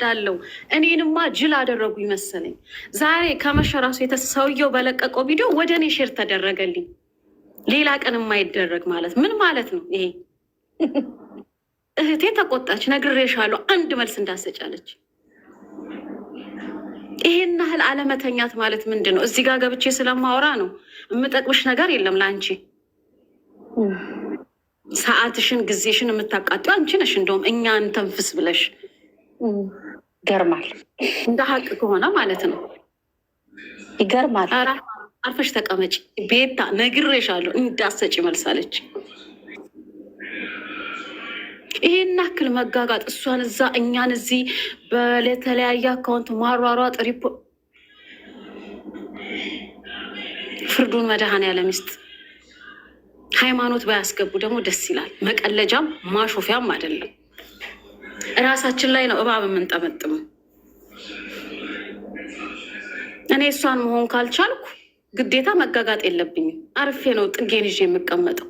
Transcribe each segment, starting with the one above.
እቀዳለሁ። እኔንማ ጅል አደረጉ ይመሰለኝ። ዛሬ ከመሸራሱ ሰውየው በለቀቀው ቪዲዮ ወደ እኔ ሼር ተደረገልኝ። ሌላ ቀን የማይደረግ ማለት ምን ማለት ነው ይሄ? እህቴ ተቆጣች። ነግሬሻለሁ አንድ መልስ እንዳሰጫለች። ይሄን ያህል አለመተኛት ማለት ምንድን ነው? እዚህ ጋር ገብቼ ስለማወራ ነው። የምጠቅምሽ ነገር የለም ለአንቺ። ሰዓትሽን ጊዜሽን የምታቃጢው አንቺ ነሽ። እንደውም እኛን ተንፍስ ብለሽ ይገርማል። እንደ ሀቅ ከሆነ ማለት ነው። ይገርማል። አርፈሽ ተቀመጪ ቤታ፣ ነግሬሻለሁ እንዳሰጪ መልሳለች። ይሄን ያክል መጋጋጥ፣ እሷን እዛ እኛን እዚህ በተለያየ አካውንት ማሯሯጥ፣ ፍርዱን መድኃኔዓለም ይስጥ። ሃይማኖት ባያስገቡ ደግሞ ደስ ይላል። መቀለጃም ማሾፊያም አይደለም። እራሳችን ላይ ነው እባብ የምንጠመጥመው። እኔ እሷን መሆን ካልቻልኩ ግዴታ መጋጋጥ የለብኝም። አርፌ ነው ጥጌን ይዤ የምቀመጠው።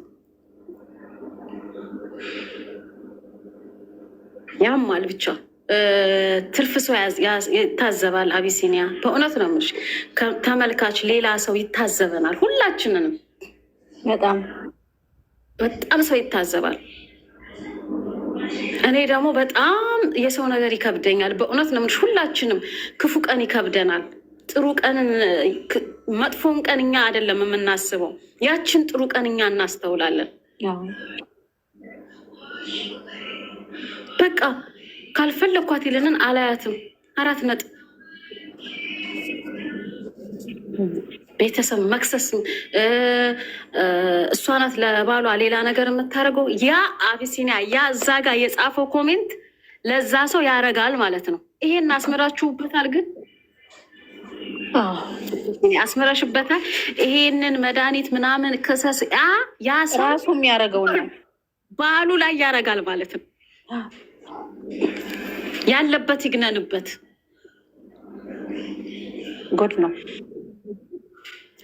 ያማል ብቻ ትርፍ ሰው ይታዘባል። አቢሲኒያ በእውነት ነው የምልሽ፣ ተመልካች ሌላ ሰው ይታዘበናል። ሁላችንንም በጣም ሰው ይታዘባል። እኔ ደግሞ በጣም የሰው ነገር ይከብደኛል። በእውነት ነው የምልሽ፣ ሁላችንም ክፉ ቀን ይከብደናል። ጥሩ ቀንን መጥፎን ቀን እኛ አይደለም የምናስበው፣ ያችን ጥሩ ቀን እኛ እናስተውላለን። በቃ ካልፈለኳት ይለንን አላያትም። 4 ነጥብ። ቤተሰብ መክሰስ እሷ ናት ለባሏ ሌላ ነገር የምታደርገው። ያ አቢሲኒያ ያ እዛ ጋር የጻፈው ኮሜንት ለዛ ሰው ያረጋል ማለት ነው። ይሄን አስመራችሁበታል፣ ግን አስመራሽበታል። ይሄንን መድኃኒት ምናምን ክሰስ ያ ሰው ራሱ የሚያደርገው ባሉ ላይ ያረጋል ማለት ነው። ያለበት ይግነንበት። ጎድ ነው።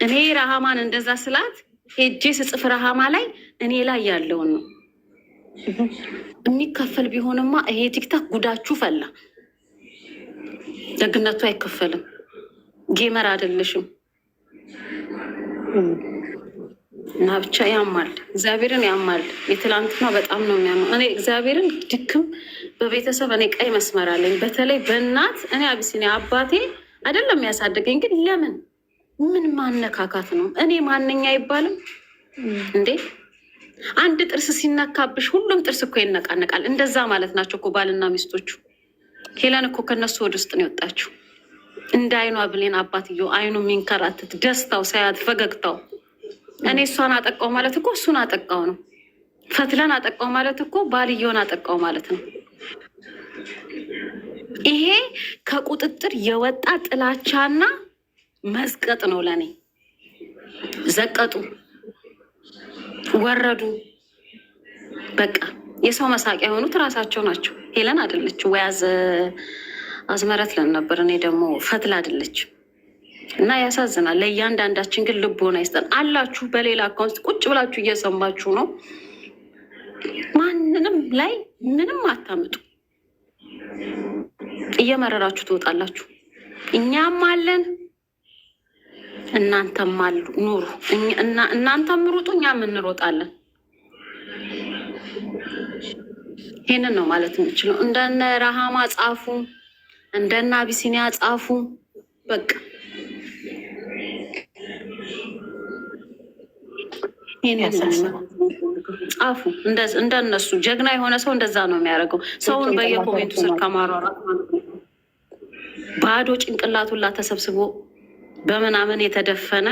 እኔ ረሃማን እንደዛ ስላት ሄጄ ስጽፍ ረሃማ ላይ እኔ ላይ ያለውን ነው የሚከፈል ቢሆንማ ይሄ ቲክታክ ጉዳችሁ ፈላ። ደግነቱ አይከፈልም። ጌመር አይደለሽም እና ብቻ ያማል፣ እግዚአብሔርን ያማል። የትላንትና በጣም ነው የሚያማው። እኔ እግዚአብሔርን ድክም በቤተሰብ እኔ ቀይ መስመር አለኝ፣ በተለይ በእናት እኔ አቢሲኒያ አባቴ አይደለም ያሳደገኝ፣ ግን ለምን ምን ማነካካት ነው? እኔ ማንኛ አይባልም እንዴ? አንድ ጥርስ ሲነካብሽ ሁሉም ጥርስ እኮ ይነቃነቃል። እንደዛ ማለት ናቸው እኮ ባልና ሚስቶቹ። ሄለን እኮ ከነሱ ወደ ውስጥ ነው የወጣችው። እንደ አይኗ ብሌን አባትየው አይኑ የሚንከራትት ደስታው ሳያት ፈገግታው። እኔ እሷን አጠቃው ማለት እኮ እሱን አጠቃው ነው። ፈትለን አጠቃው ማለት እኮ ባልየውን አጠቃው ማለት ነው። ይሄ ከቁጥጥር የወጣ ጥላቻና መዝቀጥ ነው ለእኔ። ዘቀጡ፣ ወረዱ። በቃ የሰው መሳቂያ የሆኑት እራሳቸው ናቸው። ሄለን አይደለች ወይ አዝመረት ለን ነበር። እኔ ደግሞ ፈትል አይደለች እና ያሳዝናል። ለእያንዳንዳችን ግን ልቦና ይስጠን። አላችሁ በሌላ አካውንት ቁጭ ብላችሁ እየሰማችሁ ነው። ማንንም ላይ ምንም አታምጡ። እየመረራችሁ ትወጣላችሁ። እኛም አለን፣ እናንተም አሉ። ኑሩ። እናንተም ሩጡ፣ እኛም እንሮጣለን። ይህንን ነው ማለት የምችለው። እንደነ ረሃማ ጻፉ፣ እንደነ አቢሲኒያ ጻፉ። በቃ ጻፉ። እንደነሱ ጀግና የሆነ ሰው እንደዛ ነው የሚያደርገው። ሰውን በየኮሜንቱ ስር ከማሯሯጥ ማለት ነው። ባዶ ጭንቅላቱላ ተሰብስቦ በምናምን የተደፈነ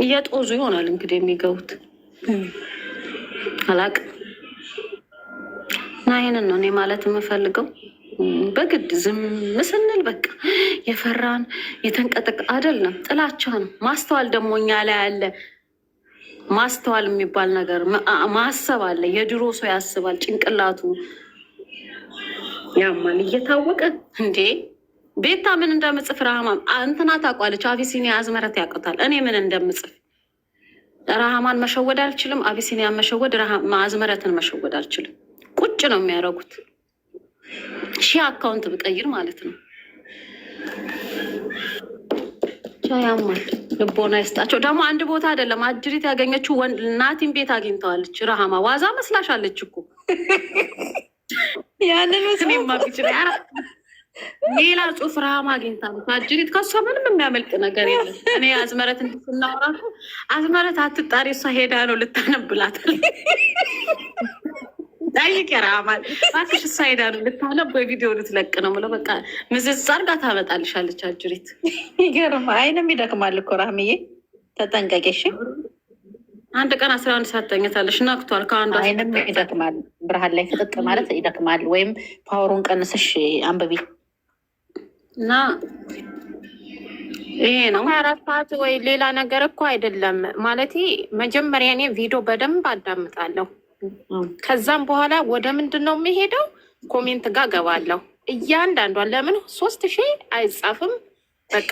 እየጦዙ ይሆናል እንግዲህ የሚገቡት አላቅም። እና ይህንን ነው እኔ ማለት የምፈልገው። በግድ ዝም ስንል በቃ የፈራን የተንቀጠቅ አይደለም፣ ጥላቻ ነው። ማስተዋል ደግሞ እኛ ላይ አለ። ማስተዋል የሚባል ነገር ማሰብ አለ። የድሮ ሰው ያስባል፣ ጭንቅላቱ ያማል እየታወቀ እንዴ። ቤታ ምን እንደምጽፍ ረሃማን እንትና ታውቋለች። አቢሲኒያ አዝመረት ያውቁታል እኔ ምን እንደምጽፍ። ረሃማን መሸወድ አልችልም። አቢሲኒያን መሸወድ፣ አዝመረትን መሸወድ አልችልም። ቁጭ ነው የሚያደርጉት። ሺህ አካውንት ብቀይር ማለት ነው። ያማል። ልቦና ይስጣቸው። ደግሞ አንድ ቦታ አይደለም አጅሪት ያገኘችው ወንድ ናቲን ቤት አግኝተዋለች። ረሃማ ዋዛ መስላሻለች እኮ ያንን መስሜማ ቢችል ሌላ ጽሁፍ ረሃማ አግኝታለች አጅሪት። ከሷ ምንም የሚያመልጥ ነገር የለም። እኔ አዝመረት እንድትናወራቱ አዝመረት አትጣሪ፣ እሷ ሄዳ ነው ልታነብላታል። ጠይቅ ረሃማን እባክሽ፣ እሷ ሄዳ ነው ልታነብ በቪዲዮ ልትለቅ ነው ብለው በቃ ምዝዝ አድርጋ ታመጣልሻለች አጅሪት። ይገርም። አይንም ይደክማል እኮ ረሃምዬ፣ ተጠንቀቂ እሺ። አንድ ቀን 11 ሰዓት ተኝታለሽ፣ ነክቷል። ከአንዱ አይንም ይደክማል። ብርሃን ላይ ፍጥጥ ማለት ይደክማል። ወይም ፓወሩን ቀንስሽ አንብቢ እና ይሄ ነው 24 ሰዓት ወይ ሌላ ነገር እኮ አይደለም ማለት። መጀመሪያ እኔ ቪዲዮ በደንብ አዳምጣለሁ። ከዛም በኋላ ወደ ምንድን ነው የሚሄደው? ኮሜንት ጋር ገባለሁ። እያንዳንዷን ለምን 3000 አይጻፍም? በቃ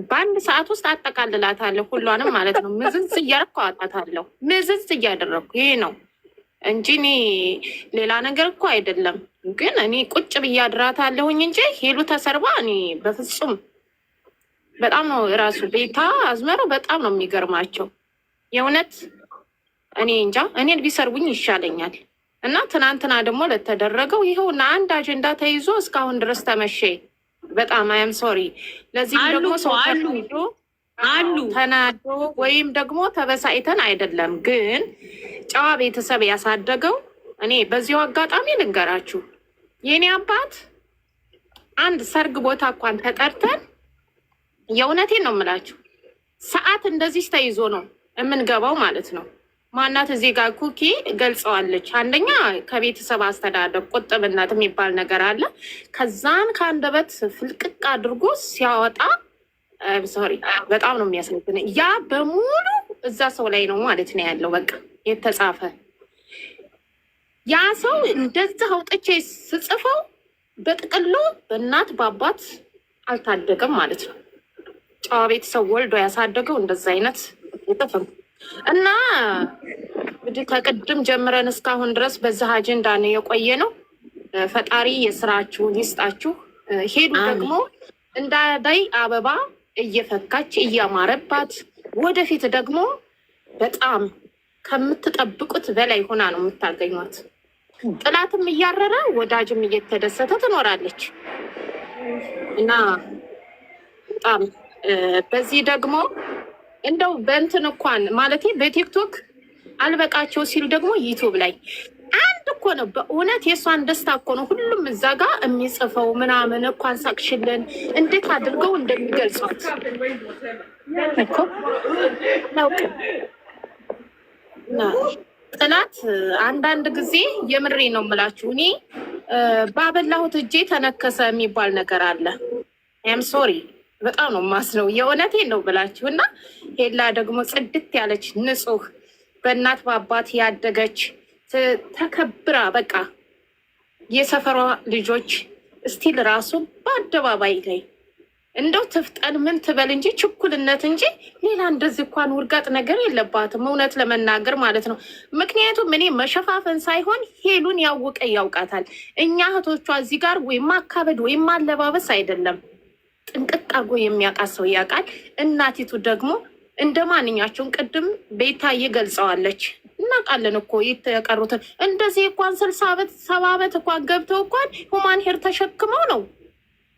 በአንድ ሰዓት ውስጥ አጠቃልላታለሁ ሁሏንም ማለት ነው። ምዝዝ እያደረኩ አወጣታለሁ። ምዝዝ እያደረኩ ይሄ ነው እንጂ እኔ ሌላ ነገር እኮ አይደለም። ግን እኔ ቁጭ ብዬ አድራታለሁኝ እንጂ ሄሉ ተሰርባ እኔ በፍጹም በጣም ነው ራሱ ቤታ አዝመረው በጣም ነው የሚገርማቸው የእውነት። እኔ እንጃ እኔን ቢሰርቡኝ ይሻለኛል። እና ትናንትና ደግሞ ለተደረገው ይኸውና አንድ አጀንዳ ተይዞ እስካሁን ድረስ ተመሼ። በጣም አያም ሶሪ። ለዚህ ደግሞ ሰው አሉ ተናዶ ወይም ደግሞ ተበሳይተን አይደለም፣ ግን ጨዋ ቤተሰብ ያሳደገው። እኔ በዚሁ አጋጣሚ ልንገራችሁ፣ የኔ አባት አንድ ሰርግ ቦታ እንኳን ተጠርተን የእውነቴን ነው የምላችሁ ሰዓት እንደዚህ ተይዞ ነው የምንገባው ማለት ነው። ማናት እዚህ ጋር ኩኪ ገልጸዋለች። አንደኛ ከቤተሰብ አስተዳደር ቁጥብነት የሚባል ነገር አለ። ከዛን ከአንደበት ፍልቅቅ አድርጎ ሲያወጣ ሶሪ በጣም ነው የሚያስነግን። ያ በሙሉ እዛ ሰው ላይ ነው ማለት ነው ያለው። በቃ የተጻፈ ያ ሰው እንደዛ አውጥቼ ስጽፈው በጥቅሉ በእናት በአባት አልታደገም ማለት ነው። ጨዋ ቤተሰብ ወልዶ ያሳደገው እንደዛ አይነት ይጥፍም እና እንግዲህ ከቅድም ጀምረን እስካሁን ድረስ በዛ አጀንዳ ነው የቆየ ነው። ፈጣሪ የስራችሁን ይስጣችሁ። ሄዱ ደግሞ እንዳዳይ አበባ እየፈካች እያማረባት ወደፊት ደግሞ በጣም ከምትጠብቁት በላይ ሆና ነው የምታገኟት። ጥላትም እያረረ ወዳጅም እየተደሰተ ትኖራለች እና በጣም በዚህ ደግሞ እንደው በእንትን እንኳን ማለት በቲክቶክ አልበቃቸው ሲል ደግሞ ዩቱብ ላይ አንድ እኮ ነው በእውነት የእሷን ደስታ እኮ ነው ሁሉም እዛ ጋር የሚጽፈው ምናምን እንኳን ሳቅሽልን እንዴት አድርገው እንደሚገልጿት እኮ ናውቅ። ጥላት አንዳንድ ጊዜ የምሬ ነው የምላችሁ እኔ ባበላሁት እጄ ተነከሰ የሚባል ነገር አለ። አም ሶሪ በጣም ነው ማስነው የእውነቴን ነው ብላችሁ እና ሄላ ደግሞ ጽድት ያለች ንጹህ በእናት በአባት ያደገች ተከብራ በቃ የሰፈሯ ልጆች እስቲል ራሱ በአደባባይ ላይ እንደው ትፍጠን ምን ትበል እንጂ ችኩልነት እንጂ ሌላ እንደዚህ እንኳን ውርጋጥ ነገር የለባትም እውነት ለመናገር ማለት ነው። ምክንያቱም እኔ መሸፋፈን ሳይሆን ሄሉን ያወቀ ያውቃታል። እኛ እህቶቿ እዚህ ጋር ወይም ማካበድ ወይም ማለባበስ አይደለም፣ ጥንቅቅ አርጎ የሚያውቃት ሰው ያውቃል። እናቲቱ ደግሞ እንደ ማንኛቸውን ቅድም ቤታዬ ገልጸዋለች። እናውቃለን እኮ የተቀሩትን እንደዚህ እንኳን 60 ዓመት 70 ዓመት እንኳን ገብተው እንኳን ሁማን ሄር ተሸክመው ነው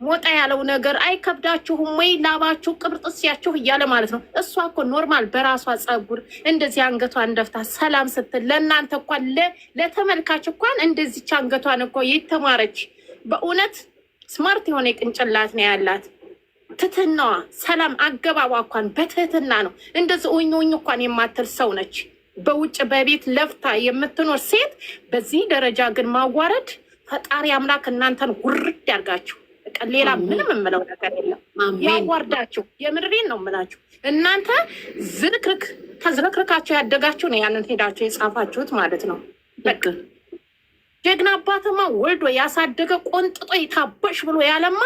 ሞጣ ያለው ነገር አይከብዳችሁም ወይ ላባችሁ ቅብርጥስያችሁ እያለ ማለት ነው። እሷ እኮ ኖርማል በራሷ ጸጉር እንደዚህ አንገቷን ደፍታ ሰላም ስትል ለእናንተ እንኳን ለተመልካች እንኳን እንደዚች አንገቷን እኮ የተማረች በእውነት ስማርት የሆነ ቅንጭላት ነው ያላት። ትትናዋ ሰላም አገባቧ እንኳን በትህትና ነው። እንደዚህ ኦኞኝ እንኳን የማትል ሰው ነች። በውጭ በቤት ለፍታ የምትኖር ሴት በዚህ ደረጃ ግን ማዋረድ ፈጣሪ አምላክ እናንተን ውርድ ያርጋችሁ። ሌላ ምንም የምለው ነገር የለም። ያዋርዳችሁ። የምድሬን ነው የምላችሁ። እናንተ ዝርክርክ ተዝረክርካችሁ ያደጋችሁ ነው ያንን ሄዳችሁ የጻፋችሁት ማለት ነው። ጀግና አባትማ ወልዶ ያሳደገ ቆንጥጦ ይታበሽ ብሎ ያለማ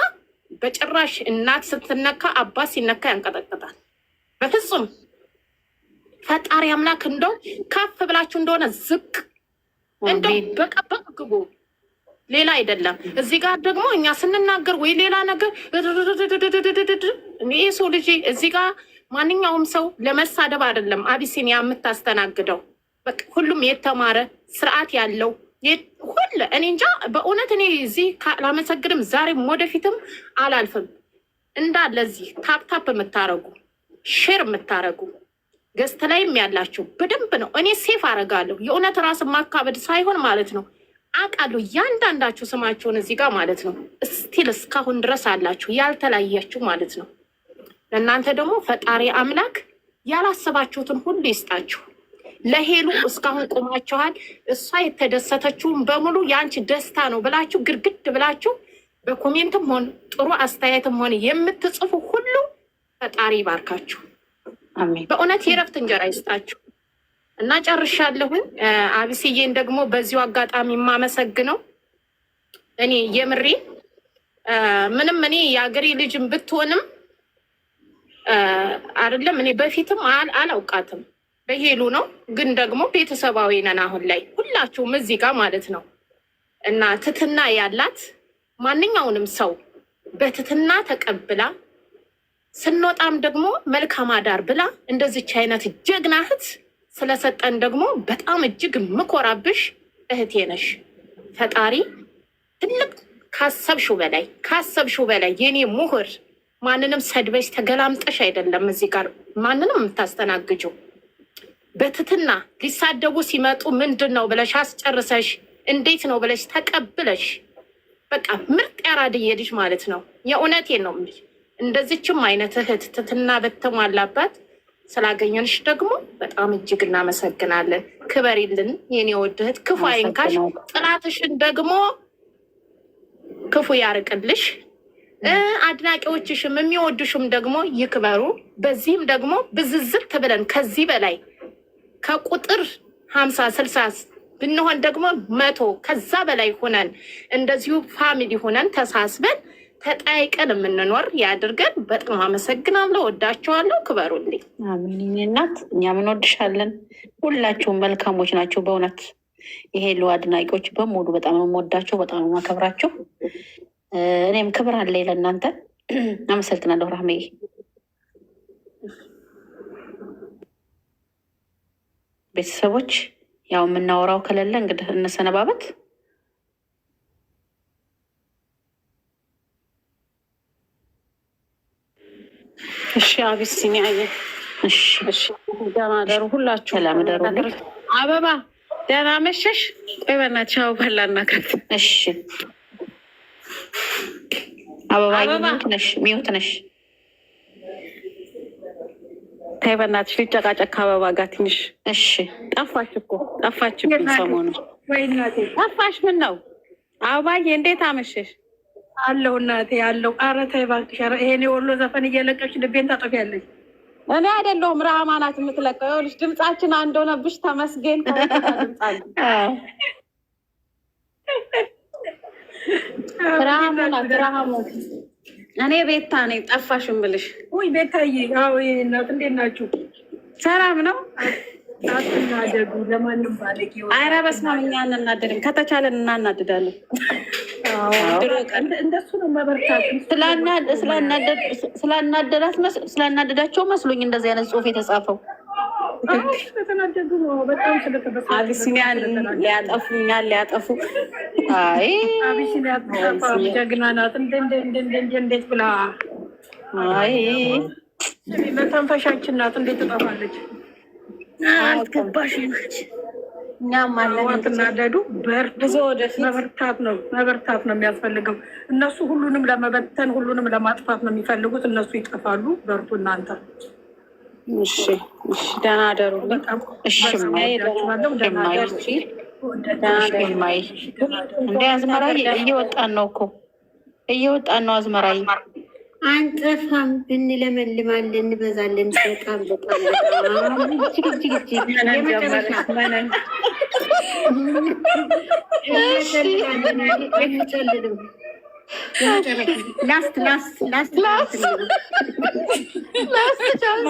በጭራሽ እናት ስትነካ አባት ሲነካ ያንቀጠቅጣል። በፍጹም ፈጣሪ አምላክ እንደው ከፍ ብላችሁ እንደሆነ ዝቅ እንደው በቀበቅ ግቡ። ሌላ አይደለም። እዚህ ጋር ደግሞ እኛ ስንናገር ወይ ሌላ ነገር ይህ ሰው ልጅ እዚህ ጋር ማንኛውም ሰው ለመሳደብ አይደለም አቢሲኒያ የምታስተናግደው። በቃ ሁሉም የተማረ ስርዓት ያለው ሁሉ እኔ እንጃ በእውነት እኔ እዚህ ላመሰግንም ዛሬም ወደፊትም አላልፍም። እንዳለ እዚህ ታፕታፕ የምታረጉ ሼር የምታረጉ ገዝተ ላይም ያላችሁ በደንብ ነው። እኔ ሴፍ አረጋለሁ። የእውነት ራስን ማካበድ ሳይሆን ማለት ነው። አውቃለሁ እያንዳንዳችሁ ስማችሁን እዚህ ጋር ማለት ነው። ስቲል እስካሁን ድረስ አላችሁ ያልተለያችሁ ማለት ነው። ለእናንተ ደግሞ ፈጣሪ አምላክ ያላሰባችሁትን ሁሉ ይስጣችሁ። ለሄሉ እስካሁን ቆማችኋል። እሷ የተደሰተችውን በሙሉ የአንቺ ደስታ ነው ብላችሁ ግድግድ ብላችሁ በኮሜንትም ሆነ ጥሩ አስተያየትም ሆነ የምትጽፉ ሁሉ ፈጣሪ ይባርካችሁ። በእውነት የረፍት እንጀራ ይስጣችሁ እና ጨርሻለሁኝ። አቢስዬን ደግሞ በዚሁ አጋጣሚ የማመሰግነው እኔ የምሬ ምንም እኔ የአገሬ ልጅም ብትሆንም አይደለም እኔ በፊትም አላውቃትም በሄሉ ነው፣ ግን ደግሞ ቤተሰባዊ ነን አሁን ላይ ሁላችሁም እዚህ ጋር ማለት ነው። እና ትትና ያላት ማንኛውንም ሰው በትትና ተቀብላ ስንወጣም ደግሞ መልካም አዳር ብላ እንደዚች አይነት ጀግና እህት ስለሰጠን ደግሞ በጣም እጅግ ምኮራብሽ እህቴ ነሽ። ፈጣሪ ትልቅ ካሰብሽው በላይ የኔ ምሁር ማንንም ሰድበሽ ተገላምጠሽ አይደለም እዚህ ጋር ማንንም የምታስተናግጁ በትትና ሊሳደቡ ሲመጡ ምንድን ነው ብለሽ አስጨርሰሽ እንዴት ነው ብለሽ ተቀብለሽ በቃ ምርጥ ያራድዬ ልጅ ማለት ነው። የእውነቴን ነው የምልሽ። እንደዚችም አይነት እህት ትትና በተሟላባት ስላገኘንሽ ደግሞ በጣም እጅግ እናመሰግናለን። ክበሪልን የኔ ወድ እህት፣ ክፉ አይንካሽ፣ ጥላትሽን ደግሞ ክፉ ያርቅልሽ። አድናቂዎችሽም የሚወዱሽም ደግሞ ይክበሩ። በዚህም ደግሞ ብዝዝት ብለን ከዚህ በላይ ከቁጥር 50 60 ብንሆን ደግሞ 100 ከዛ በላይ ሆነን እንደዚሁ ፋሚሊ ሆነን ተሳስበን ተጠያይቀን የምንኖር ያድርገን። በጣም አመሰግናለሁ። ወዳችኋለሁ። ክበሩልኝ። አሜን እናት፣ እኛም እንወድሻለን። ሁላችሁም መልካሞች ናቸው በእውነት። የሄሉ አድናቂዎች በሙሉ በጣም ነው የምወዳቸው፣ በጣም ነው የማከብራቸው። እኔም ክብር አለኝ ለእናንተ። አመሰግናለሁ ራህሜ። ቤተሰቦች ያው የምናወራው ከሌለ እንግዲህ እንሰነባበት። እሺ አቢሲኒያ፣ እሺ ደህና ደሩ ሁላችሁ። ሰላም ደሩ። አበባ ደህና መሸሽ። ቆይ በእናትሽ አበባ ላናግራት። እሺ አበባ ሚዩት ነሽ። ተይ በእናትሽ ልጨቃጨቅ ከአበባ ጋር ትንሽ። እሺ ጠፋሽ እኮ ጠፋችብኝ ሰሞኑን። ጠፋሽ ምን ነው? አበባዬ እንዴት አመሸሽ? አለው እናቴ አለው። ኧረ ተይ እባክሽ፣ ይሄን የወሎ ዘፈን እየለቀች ልቤን ታጠፊያለሽ። እኔ አይደለሁም ራህማ ናት የምትለቀው። ይኸውልሽ ድምጻችን አንድ ሆነብሽ። ተመስገን ድምጻለን። ራህማ ናት ራህማ። እኔ ቤታ ነኝ ጠፋሽ እምልሽ። ውይ ቤታዬ፣ አዎ እናት እንዴት ናችሁ? ሰላም ነው። አትናደዱ ለማንም ባለጌ። ኧረ በስመ አብ እኛ አንናደድም፣ ከተቻለን እናናድዳለን። እንደሱ ነው መበርታት። ስላናደዳቸው መስሎኝ እንደዚህ አይነት ጽሑፍ የተጻፈው። ስለተናደዱ ነው በጣም ስለተበሳጩ። አቢሲኒያን ሊያጠፉ። አይ አቢሲኒያ ጀግና ናት። እንዴት ብላ አይ መተንፈሻችን ናት። እንዴት ትጠፋለች? አልገባሽም? እኛም አትናደዱ፣ በርቱ። መበርታት ነው የሚያስፈልገው። እነሱ ሁሉንም ለመበተን ሁሉንም ለማጥፋት ነው የሚፈልጉት። እነሱ ይጠፋሉ። በርቱ እናንተ። እሺ ደህና ደሩ። እንደ አዝመራዬ እየወጣን ነው እኮ አዝመራዬ። አንጠፋም፣ እንለመልማለን፣ እንበዛለን። በጣም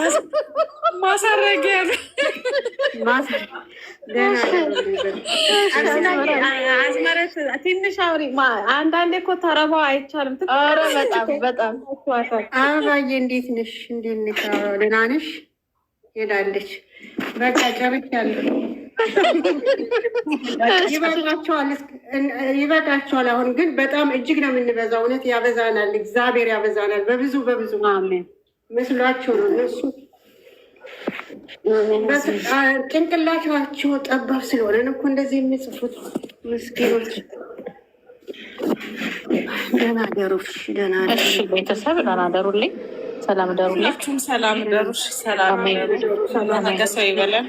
ማሳረጊያ አዝመረት ትንሽ አውሪ። አንዳንዴ እኮ ተረባው አይቻልም። ኧረ በጣም አበባዬ እንዴት ነሽ? እንዴት ነሽ? ደህና ነሽ? ሄዳለች። በቃ ጨርሻለሁ። ይበቃቸዋል። አሁን ግን በጣም እጅግ ነው የምንበዛው። እውነት ያበዛናል፣ እግዚአብሔር ያበዛናል። በብዙ መስሏቸው ነው እነሱ ጭንቅላታቸው ጠባብ ስለሆነ እኮ እንደዚህ የሚጽፉት ምስኪኖች። ደህና ደሩ። እሺ ቤተሰብ ደህና ደሩልኝ። ሰላም ደሩልኝ። ሰላም ደሩ። ሰላም ነገ ሰው ይበለን።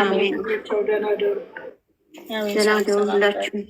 አሜን። ደህና ደሩ። ደህና ደሩ ሁላችሁ።